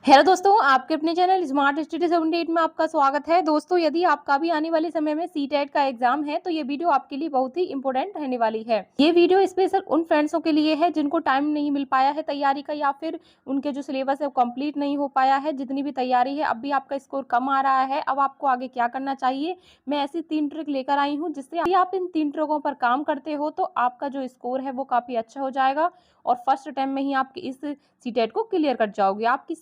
Hello दोस्तों, आपके अपने चैनल स्मार्ट स्टडी 78 में आपका स्वागत है। दोस्तों, यदि आपका भी आने वाले समय में सीटेट का एग्जाम है तो ये वीडियो आपके लिए बहुत ही इंपॉर्टेंट रहने वाली है। ये वीडियो स्पेशल उन फ्रेंड्सों के लिए है जिनको टाइम नहीं मिल पाया है तैयारी का, या फिर उनके जो सिलेबस है वो कंप्लीट नहीं हो पाया है। जितनी भी तैयारी है, अब भी आपका स्कोर कम आ रहा है, अब आपको आगे क्या करना चाहिए, मैं ऐसी 3 ट्रिक लेकर आई हूँ जिससे यदि आप इन 3 ट्रिकों पर काम करते हो तो आपका जो स्कोर है वो काफी अच्छा हो जाएगा और फर्स्ट अटेम्प्ट में ही आप इस सीटेट को क्लियर कर जाओगे। आपकी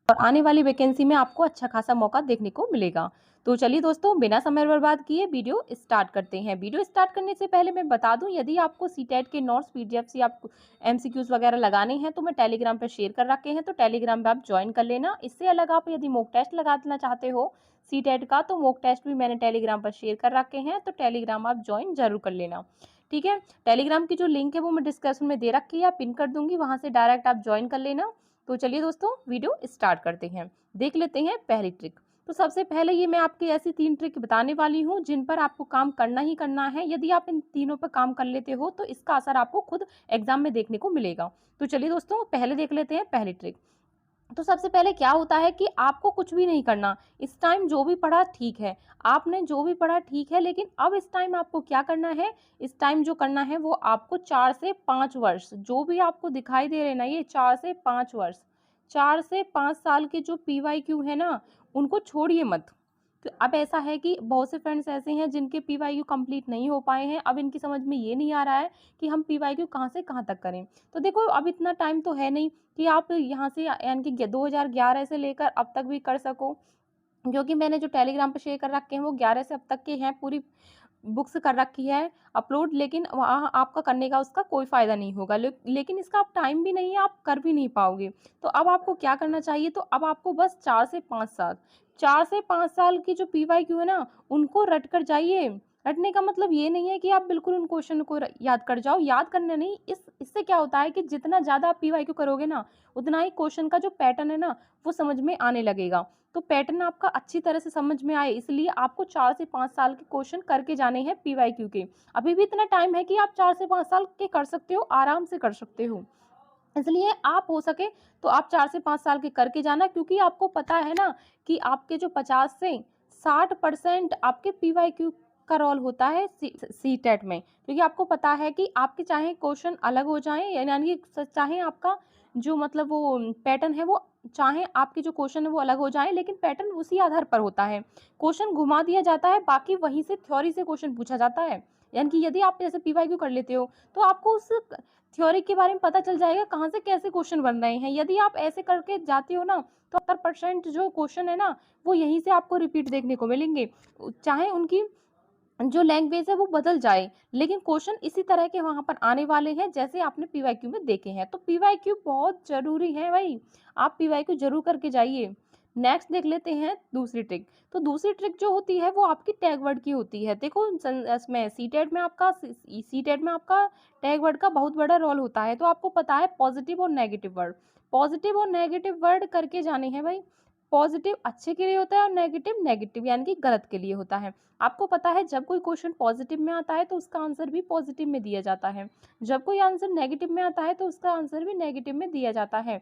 और आने वाली वैकेंसी में आपको अच्छा खासा मौका देखने को मिलेगा। तो चलिए दोस्तों, बिना समय बर्बाद किए वीडियो स्टार्ट करते हैं। वीडियो स्टार्ट करने से पहले मैं बता दूं, यदि आपको सीटेट के नोट्स पीडीएफ या आपको एमसीक्यूज वगैरह लगाने हैं तो मैं टेलीग्राम पर शेयर कर रखे हैं, तो टेलीग्राम पे आप ज्वाइन कर लेना। इससे अलग आप यदि मॉक टेस्ट लगाना चाहते हो सीटेट का, तो मॉक टेस्ट भी मैंने टेलीग्राम पर शेयर कर रखे हैं, तो टेलीग्राम आप ज्वाइन जरूर कर लेना। ठीक है, टेलीग्राम की जो लिंक है वो मैं डिस्क्रिप्शन में दे रखी है, पिन कर दूंगी, वहां से डायरेक्ट आप ज्वाइन कर लेना। तो चलिए दोस्तों, वीडियो स्टार्ट करते हैं। देख लेते हैं पहली ट्रिक। तो सबसे पहले ये मैं आपकी ऐसी 3 ट्रिक बताने वाली हूँ जिन पर आपको काम करना ही करना है। यदि आप इन तीनों पर काम कर लेते हो तो इसका असर आपको खुद एग्जाम में देखने को मिलेगा। तो चलिए दोस्तों, पहले देख लेते हैं पहली ट्रिक। तो सबसे पहले क्या होता है कि आपको कुछ भी नहीं करना। इस टाइम जो भी पढ़ा ठीक है, आपने जो भी पढ़ा ठीक है, लेकिन अब इस टाइम आपको क्या करना है। इस टाइम जो करना है वो आपको 4 से 5 वर्ष जो भी आपको दिखाई दे रहे ना, ये 4 से 5 वर्ष, 4 से 5 साल के जो पीवाईक्यू है ना, उनको छोड़िए मत। तो अब ऐसा है कि बहुत से फ्रेंड्स ऐसे हैं जिनके पीवाईक्यू कंप्लीट नहीं हो पाए हैं। अब इनकी समझ में ये नहीं आ रहा है कि हम पीवाईक्यू कहाँ से कहाँ तक करें। तो देखो, अब इतना टाइम तो है नहीं कि आप यहाँ से यानी कि 2011 से लेकर अब तक भी कर सको, क्योंकि मैंने जो टेलीग्राम पे शेयर कर रखे हैं वो 11 से अब तक के हैं, पूरी बुक्स कर रखी है अपलोड, लेकिन वहाँ आपका करने का उसका कोई फ़ायदा नहीं होगा। लेकिन इसका अब टाइम भी नहीं है, आप कर भी नहीं पाओगे। तो अब आपको क्या करना चाहिए, तो अब आपको बस 4 से 5 साल, 4 से 5 साल की जो पीवाईक्यू है ना, उनको रट कर जाइए। रटने का मतलब ये नहीं है कि आप बिल्कुल उन क्वेश्चन को याद कर जाओ, याद करना नहीं। इससे क्या होता है कि जितना ज़्यादा आप पीवाईक्यू करोगे ना, उतना ही क्वेश्चन का जो पैटर्न है ना, वो समझ में आने लगेगा। तो पैटर्न आपका अच्छी तरह से समझ में आए, इसलिए आपको 4 से 5 साल के क्वेश्चन करके जाने हैं पीवाईक्यू के। अभी भी इतना टाइम है कि आप 4 से 5 साल के कर सकते हो, आराम से कर सकते हो। इसलिए आप हो सके तो आप 4 से 5 साल के करके जाना, क्योंकि आपको पता है ना कि आपके जो 50 से 60% आपके पीवाईक्यू का रोल होता है सीटेट में। क्योंकि आपको पता है कि आपके चाहे क्वेश्चन अलग हो जाएं, यानी कि चाहे आपका जो मतलब वो पैटर्न है वो, चाहे आपके जो क्वेश्चन है वो अलग हो जाएं, लेकिन पैटर्न उसी आधार पर होता है। क्वेश्चन घुमा दिया जाता है, बाकी वहीं से थ्योरी से क्वेश्चन पूछा जाता है। यानी कि यदि आप जैसे पीवाईक्यू कर लेते हो तो आपको उस थ्योरी के बारे में पता चल जाएगा कहाँ से कैसे क्वेश्चन बन रहे हैं। यदि आप ऐसे करके जाते हो ना, तो 70% जो क्वेश्चन है ना, वो यहीं से आपको रिपीट देखने को मिलेंगे। चाहे उनकी जो लैंग्वेज है वो बदल जाए, लेकिन क्वेश्चन इसी तरह के वहां पर आने वाले हैं जैसे आपने पीवाईक्यू में देखे हैं। तो पीवाईक्यू बहुत जरूरी है भाई, आप पीवाईक्यू जरूर करके जाइए। नेक्स्ट देख लेते हैं दूसरी ट्रिक। तो दूसरी ट्रिक जो होती है वो आपकी टैग वर्ड की होती है। देखो, इसमें सीटेट में आपका टैग वर्ड का बहुत बड़ा रोल होता है। तो आपको पता है पॉजिटिव और नेगेटिव वर्ड, पॉजिटिव और नेगेटिव वर्ड करके जाने हैं भाई। पॉजिटिव अच्छे के लिए होता है और नेगेटिव नेगेटिव यानी कि गलत के लिए होता है। आपको पता है जब कोई क्वेश्चन पॉजिटिव में आता है तो उसका आंसर भी पॉजिटिव में दिया जाता है, जब कोई आंसर नेगेटिव में आता है तो उसका आंसर भी नेगेटिव में दिया जाता है।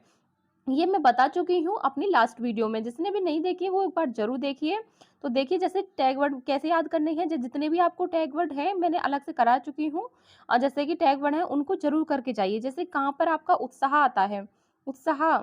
ये मैं बता चुकी हूँ अपनी लास्ट वीडियो में, जिसने भी नहीं देखी है वो एक बार जरूर देखिए। तो देखिए, जैसे टैग वर्ड कैसे याद करने हैं, जितने भी आपको टैग वर्ड है मैंने अलग से करा चुकी हूँ। और जैसे कि टैग वर्ड है उनको जरूर करके जाइए। जैसे कहाँ पर आपका उत्साह आता है, उत्साह,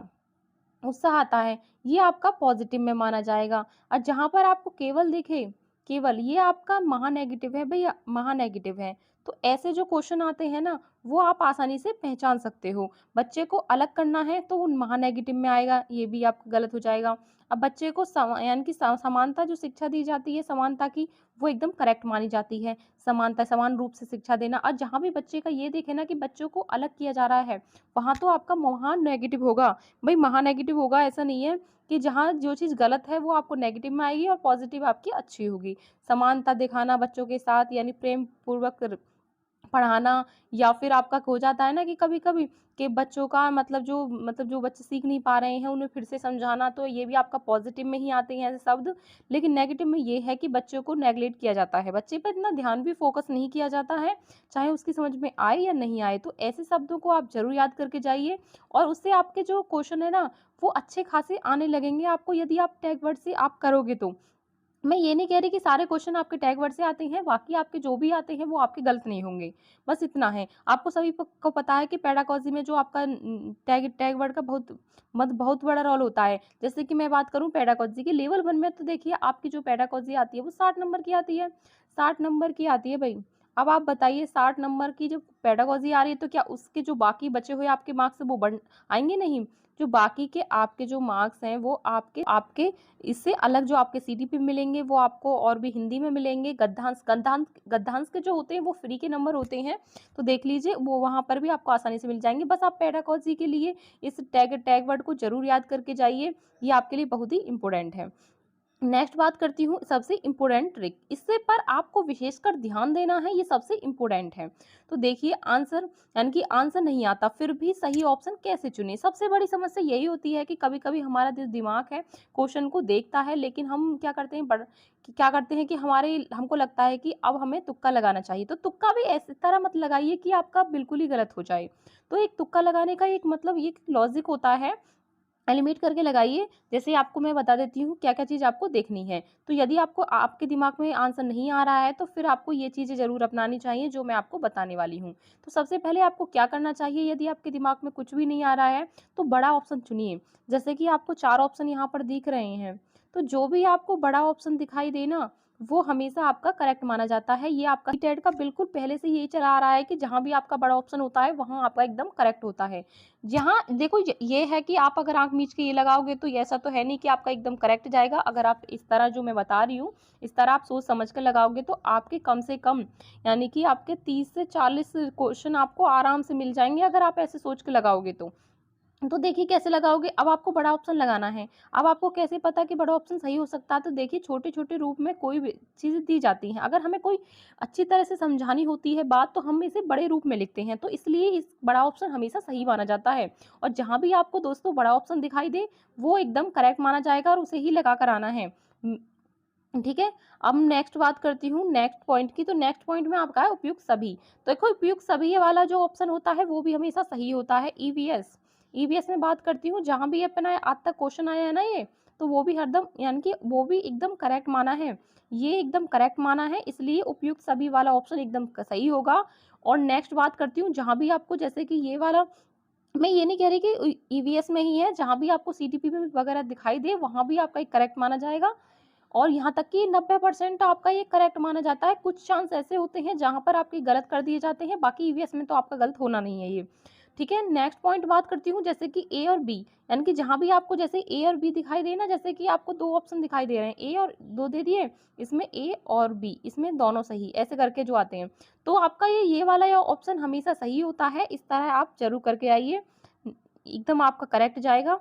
उत्साह आता है, ये आपका पॉजिटिव में माना जाएगा। और जहां पर आपको केवल दिखे, केवल, ये आपका महानेगेटिव है भैया, महानेगेटिव है। तो ऐसे जो क्वेश्चन आते हैं ना, वो आप आसानी से पहचान सकते हो। बच्चे को अलग करना है तो उन महानेगेटिव में आएगा, ये भी आपका गलत हो जाएगा। अब बच्चे को यानी कि समानता जो शिक्षा दी जाती है समानता की, वो एकदम करेक्ट मानी जाती है। समानता, समान रूप से शिक्षा देना। और जहां भी बच्चे का ये देखे ना कि बच्चों को अलग किया जा रहा है, वहां तो आपका महान नेगेटिव होगा भाई, महानेगेटिव होगा। ऐसा नहीं है कि जहाँ जो चीज़ गलत है वो आपको नेगेटिव में आएगी और पॉजिटिव आपकी अच्छी होगी। समानता दिखाना बच्चों के साथ, यानी प्रेम पूर्वक पढ़ाना, या फिर आपका हो जाता है ना कि कभी-कभी कि बच्चों का जो बच्चे सीख नहीं पा रहे हैं, उन्हें फिर से समझाना, तो ये भी आपका पॉज़िटिव में ही आते हैं ऐसे शब्द। लेकिन नेगेटिव में ये है कि बच्चों को नेगलेक्ट किया जाता है, बच्चे पर इतना ध्यान भी फ़ोकस नहीं किया जाता है, चाहे उसकी समझ में आए या नहीं आए। तो ऐसे शब्दों को आप ज़रूर याद करके जाइए, और उससे आपके जो क्वेश्चन है ना, वो अच्छे खासे आने लगेंगे आपको, यदि आप टैग वर्ड से आप करोगे तो। मैं ये नहीं कह रही कि सारे क्वेश्चन आपके टैग वर्ड से आते हैं, बाकी आपके जो भी आते हैं वो आपके गलत नहीं होंगे, बस इतना है। आपको सभी को पता है कि पेडागोजी में जो आपका टैग टैग वर्ड का बहुत बड़ा रोल होता है। जैसे कि मैं बात करूँ पेडागोजी की लेवल 1 में, तो देखिए आपकी जो पेडागोजी आती है वो 60 नंबर की आती है, 60 नंबर की आती है भई। अब आप बताइए 60 नंबर की जब पेडागोजी आ रही है, तो क्या उसके जो बाकी बचे हुए आपके मार्क्स वो बढ़ आएँगे? नहीं। जो बाकी के आपके जो मार्क्स हैं वो आपके आपके इससे अलग जो आपके सीटीपी मिलेंगे वो आपको और भी हिंदी में मिलेंगे। गद्यांश के जो होते हैं वो फ्री के नंबर होते हैं, तो देख लीजिए वो वहाँ पर भी आपको आसानी से मिल जाएँगे। बस आप पेडागोजी के लिए इस टैग टैग वर्ड को ज़रूर याद करके जाइए, ये आपके लिए बहुत ही इम्पोर्टेंट है। नेक्स्ट बात करती हूँ सबसे इम्पोर्टेंट ट्रिक, इससे पर आपको विशेषकर ध्यान देना है, ये सबसे इम्पोर्टेंट है। तो देखिए आंसर, यानी कि आंसर नहीं आता फिर भी सही ऑप्शन कैसे चुनें? सबसे बड़ी समस्या यही होती है कि कभी-कभी हमारा जो दिमाग है क्वेश्चन को देखता है, लेकिन हम क्या करते हैं कि हमको लगता है कि अब हमें तुक्का लगाना चाहिए। तो तुक्का भी ऐसी तरह मत लगाइए कि आपका बिल्कुल ही गलत हो जाए। तो एक तुक्का लगाने का एक मतलब ये लॉजिक होता है, लिमिट करके लगाइए। जैसे आपको मैं बता देती हूँ क्या-क्या चीज़ आपको देखनी है। तो यदि आपको आपके दिमाग में आंसर नहीं आ रहा है, तो फिर आपको ये चीज़ें ज़रूर अपनानी चाहिए जो मैं आपको बताने वाली हूँ। तो सबसे पहले आपको क्या करना चाहिए, यदि आपके दिमाग में कुछ भी नहीं आ रहा है, तो बड़ा ऑप्शन चुनिए। जैसे कि आपको 4 ऑप्शन यहाँ पर दिख रहे हैं, तो जो भी आपको बड़ा ऑप्शन दिखाई दे ना, वो हमेशा आपका करेक्ट माना जाता है। ये आपका टेट का बिल्कुल पहले से यही चला आ रहा है कि जहाँ भी आपका बड़ा ऑप्शन होता है, वहाँ आपका एकदम करेक्ट होता है। जहाँ देखो ये है कि आप अगर आँख मीच के ये लगाओगे, तो ऐसा तो है नहीं कि आपका एकदम करेक्ट जाएगा। अगर आप इस तरह जो मैं बता रही हूँ, इस तरह आप सोच समझ कर लगाओगे, तो आपके कम से कम यानी कि आपके 30 से 40 क्वेश्चन आपको आराम से मिल जाएँगे, अगर आप ऐसे सोच के लगाओगे तो। तो देखिए कैसे लगाओगे, अब आपको बड़ा ऑप्शन लगाना है। अब आपको कैसे पता कि बड़ा ऑप्शन सही हो सकता है? तो देखिए छोटे-छोटे रूप में कोई भी चीज़ें दी जाती हैं। अगर हमें कोई अच्छी तरह से समझानी होती है बात, तो हम इसे बड़े रूप में लिखते हैं। तो इसलिए इस बड़ा ऑप्शन हमेशा सही माना जाता है, और जहाँ भी आपको दोस्तों बड़ा ऑप्शन दिखाई दे, वो एकदम करेक्ट माना जाएगा और उसे ही लगा कर आना है। ठीक है? अब नेक्स्ट बात करती हूँ नेक्स्ट पॉइंट की, तो नेक्स्ट पॉइंट में आपका है उपयुक्त सभी। तो देखो उपयुक्त सभी वाला जो ऑप्शन होता है वो भी हमेशा सही होता है। ईवीएस, ईवीएस में बात करती हूँ, जहाँ भी अपना आज तक क्वेश्चन आया है ना ये, तो वो भी हरदम यानी कि वो भी एकदम करेक्ट माना है। ये एकदम करेक्ट माना है, इसलिए उपयुक्त सभी वाला ऑप्शन एकदम सही होगा। और नेक्स्ट बात करती हूँ, जहाँ भी आपको जैसे कि ये वाला, मैं ये नहीं कह रही कि ईवीएस में ही है, जहाँ भी आपको सीटीपी में वगैरह दिखाई दे, वहाँ भी आपका एक करेक्ट माना जाएगा। और यहाँ तक कि 90% आपका ये करेक्ट माना जाता है। कुछ चांस ऐसे होते हैं जहाँ पर आपके गलत कर दिए जाते हैं, बाकी ईवीएस में तो आपका गलत होना नहीं है ये। ठीक है? नेक्स्ट पॉइंट बात करती हूँ, जैसे कि ए और बी, यानी कि जहाँ भी आपको जैसे ए और बी दिखाई दे ना, जैसे कि आपको 2 ऑप्शन दिखाई दे रहे हैं, ए और 2 दे दिए, इसमें ए और बी, इसमें दोनों सही, ऐसे करके जो आते हैं। तो आपका ये वाला ऑप्शन हमेशा सही होता है, इस तरह आप ज़रूर करके आइए, एकदम आपका करेक्ट जाएगा।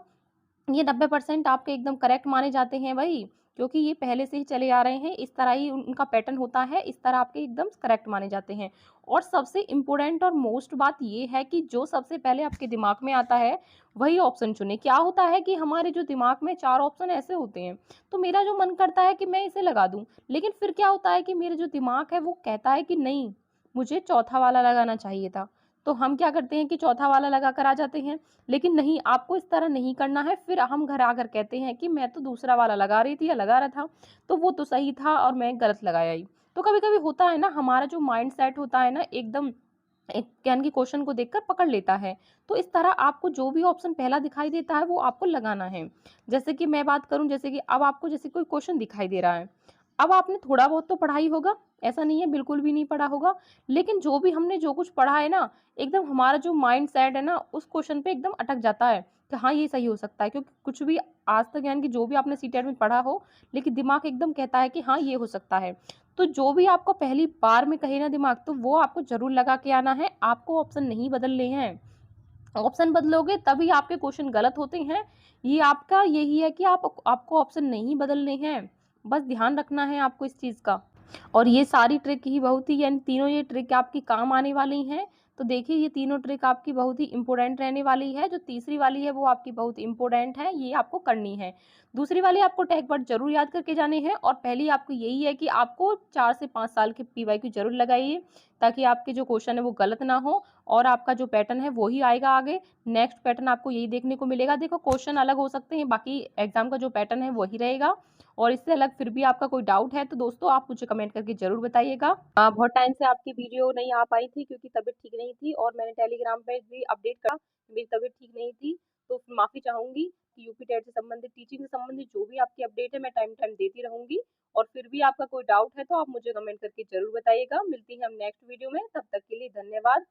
ये 90% आपके एकदम करेक्ट माने जाते हैं भई, क्योंकि ये पहले से ही चले आ रहे हैं, इस तरह ही उनका पैटर्न होता है, इस तरह आपके एकदम करेक्ट माने जाते हैं। और सबसे इम्पोर्टेंट और मोस्ट बात ये है कि जो सबसे पहले आपके दिमाग में आता है, वही ऑप्शन चुनें। क्या होता है कि हमारे जो दिमाग में 4 ऑप्शन ऐसे होते हैं, तो मेरा जो मन करता है कि मैं इसे लगा दूँ, लेकिन फिर क्या होता है कि मेरा जो दिमाग है वो कहता है कि नहीं, मुझे चौथा वाला लगाना चाहिए था। तो हम क्या करते हैं कि चौथा वाला लगा कर आ जाते हैं। लेकिन नहीं, आपको इस तरह नहीं करना है। फिर हम घर आकर कहते हैं कि मैं तो दूसरा वाला लगा रही थी या लगा रहा था, तो वो तो सही था और मैं गलत लगाया ही। तो कभी-कभी होता है ना, हमारा जो माइंड सेट होता है ना, एकदम एक यानी कि क्वेश्चन को देखकर पकड़ लेता है। तो इस तरह आपको जो भी ऑप्शन पहला दिखाई देता है, वो आपको लगाना है। जैसे कि मैं बात करूँ, जैसे कि अब आपको जैसे कोई क्वेश्चन दिखाई दे रहा है। अब आपने थोड़ा बहुत तो पढ़ा ही होगा, ऐसा नहीं है बिल्कुल भी नहीं पढ़ा होगा। लेकिन जो भी हमने जो कुछ पढ़ा है ना, एकदम हमारा जो माइंड सेट है ना, उस क्वेश्चन पे एकदम अटक जाता है कि हाँ, ये सही हो सकता है। क्योंकि कुछ भी आज तक यानी कि जो भी आपने सीटेट में पढ़ा हो, लेकिन दिमाग एकदम कहता है कि हाँ, ये हो सकता है। तो जो भी आपको पहली बार में कहे ना दिमाग, तो वो आपको ज़रूर लगा के आना है, आपको ऑप्शन नहीं बदलने हैं। ऑप्शन बदलोगे तभी आपके क्वेश्चन गलत होते हैं। ये आपका यही है कि आपको ऑप्शन नहीं बदलने हैं, बस ध्यान रखना है आपको इस चीज़ का। और ये सारी ट्रिक ही बहुत ही यानी तीनों ये ट्रिक आपकी काम आने वाली हैं। तो देखिए ये तीनों ट्रिक आपकी बहुत ही इम्पोर्टेंट रहने वाली है। जो तीसरी वाली है वो आपकी बहुत इम्पोर्टेंट है, ये आपको करनी है। दूसरी वाली आपको टैग वर्ड ज़रूर याद करके जाने हैं और पहली आपको यही है कि आपको 4 से 5 साल के पीवाईक्यू ज़रूर लगाइए, ताकि आपके जो क्वेश्चन है वो गलत ना हो और आपका जो पैटर्न है वो ही आएगा आगे। नेक्स्ट पैटर्न आपको यही देखने को मिलेगा। देखो क्वेश्चन अलग हो सकते हैं, बाकी एग्ज़ाम का जो पैटर्न है वही रहेगा। और इससे अलग फिर भी आपका कोई डाउट है तो दोस्तों आप मुझे कमेंट करके ज़रूर बताइएगा। बहुत टाइम से आपकी वीडियो नहीं आ पाई थी क्योंकि तबीयत ठीक नहीं थी और मैंने टेलीग्राम पे भी अपडेट करा, मेरी तबीयत ठीक नहीं थी। तो माफ़ी चाहूँगी कि यूपी टेट से संबंधित, टीचिंग से संबंधित जो भी आपकी अपडेट है मैं टाइम टाइम देती रहूँगी। और फिर भी आपका कोई डाउट है तो आप मुझे कमेंट करके ज़रूर बताइएगा। मिलती हैं हम नेक्स्ट वीडियो में, तब तक के लिए धन्यवाद।